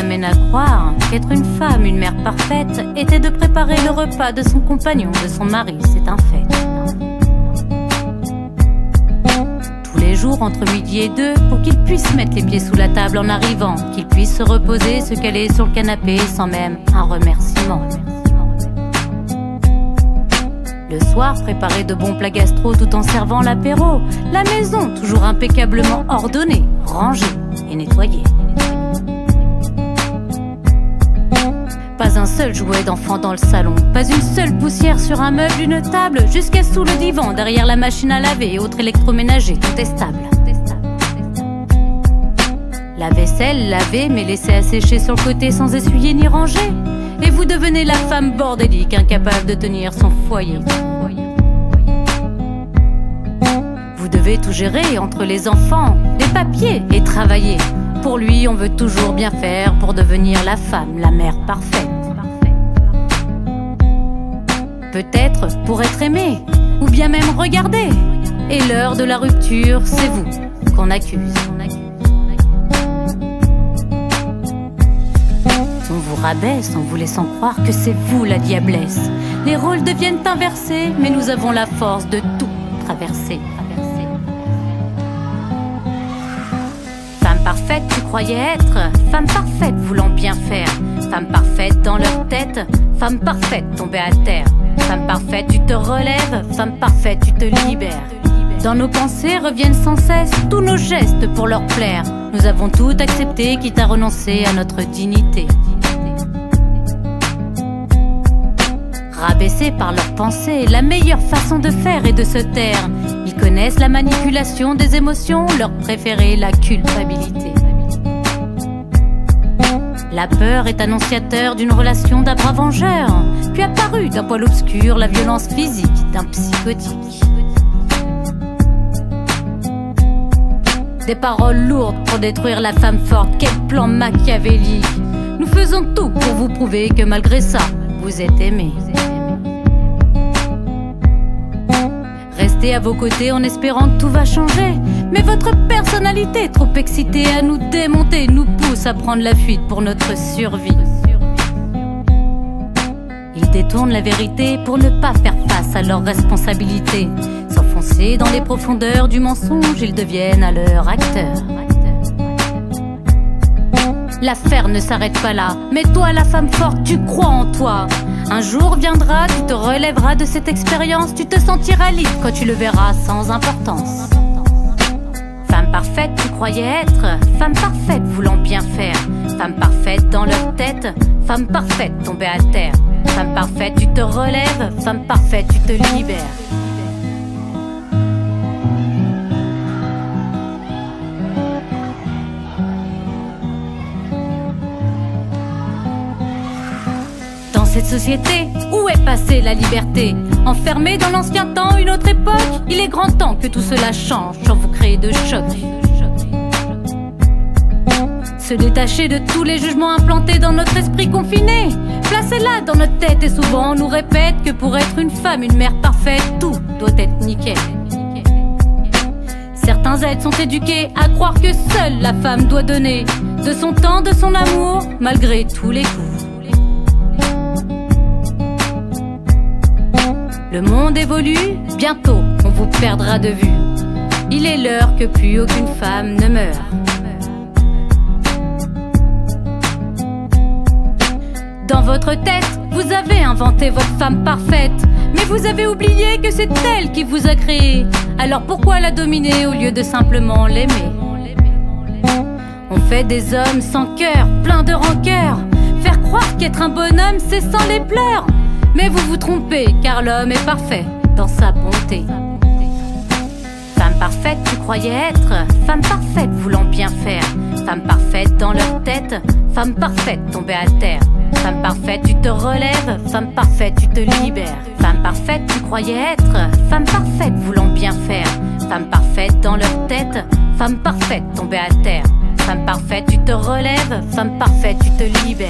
amène à croire qu'être une femme, une mère parfaite, était de préparer le repas de son compagnon, de son mari, c'est un fait. Tous les jours entre midi et 2, pour qu'il puisse mettre les pieds sous la table en arrivant, qu'il puisse se reposer, se caler sur le canapé sans même un remerciement. Le soir, préparer de bons plats gastro tout en servant l'apéro. La maison, toujours impeccablement ordonnée, rangée et nettoyée. Pas un seul jouet d'enfant dans le salon, pas une seule poussière sur un meuble, une table, jusqu'à sous le divan, derrière la machine à laver et autres électroménagers, tout est stable. La vaisselle lavée mais laissée à sécher sur le côté sans essuyer ni ranger. Et vous devenez la femme bordélique, incapable de tenir son foyer. Vous devez tout gérer entre les enfants, les papiers et travailler. Pour lui, on veut toujours bien faire pour devenir la femme, la mère parfaite. Peut-être pour être aimée, ou bien même regardée. Et l'heure de la rupture, c'est vous qu'on accuse. On vous rabaisse en vous laissant croire que c'est vous la diablesse. Les rôles deviennent inversés, mais nous avons la force de tout traverser. Femme parfaite, tu croyais être femme parfaite, voulant bien faire. Femme parfaite dans leur tête, femme parfaite tombée à terre. Femme parfaite, tu te relèves, femme parfaite, tu te libères. Dans nos pensées reviennent sans cesse tous nos gestes pour leur plaire. Nous avons tout accepté, quitte à renoncer à notre dignité. Rabaissés par leurs pensées, la meilleure façon de faire est de se taire. Ils connaissent la manipulation des émotions, leur préféré la culpabilité. La peur est annonciateur d'une relation d'un bras vengeur, puis apparue d'un poil obscur la violence physique d'un psychotique. Des paroles lourdes pour détruire la femme forte, quel plan machiavélique. Nous faisons tout pour vous prouver que malgré ça, vous êtes aimés. Restez à vos côtés en espérant que tout va changer. Mais votre personnalité, trop excitée à nous démonter, nous pousse à prendre la fuite pour notre survie. Ils détournent la vérité pour ne pas faire face à leurs responsabilités. S'enfoncer dans les profondeurs du mensonge, ils deviennent à leur acteur. L'affaire ne s'arrête pas là, mais toi la femme forte, tu crois en toi. Un jour viendra, tu te relèveras de cette expérience, tu te sentiras libre quand tu le verras sans importance. Femme parfaite, tu croyais être femme parfaite, voulant bien faire. Femme parfaite dans leur tête, femme parfaite tombée à terre. Femme parfaite, tu te relèves, femme parfaite, tu te libères. Dans cette société, où est passée la liberté? Enfermée dans l'ancien temps, une autre époque, il est grand temps que tout cela change sans vous créer de choc. Se détacher de tous les jugements implantés dans notre esprit confiné. Placez-la dans notre tête et souvent on nous répète que pour être une femme, une mère parfaite, tout doit être nickel. Certains êtres sont éduqués à croire que seule la femme doit donner de son temps, de son amour, malgré tous les coups. Le monde évolue, bientôt on vous perdra de vue. Il est l'heure que plus aucune femme ne meure. Dans votre tête, vous avez inventé votre femme parfaite, mais vous avez oublié que c'est elle qui vous a créé. Alors pourquoi la dominer au lieu de simplement l'aimer? On fait des hommes sans cœur, pleins de rancœur. Faire croire qu'être un bonhomme, c'est sans les pleurs. Mais vous vous trompez, car l'homme est parfait dans sa bonté. Femme parfaite, tu croyais être femme parfaite, voulant bien faire. Femme parfaite dans leur tête, femme parfaite tombée à terre. Femme parfaite, tu te relèves, femme parfaite, tu te libères. Femme parfaite, tu croyais être femme parfaite, voulant bien faire. Femme parfaite dans leur tête, femme parfaite tombée à terre. Femme parfaite, tu te relèves, femme parfaite, tu te libères.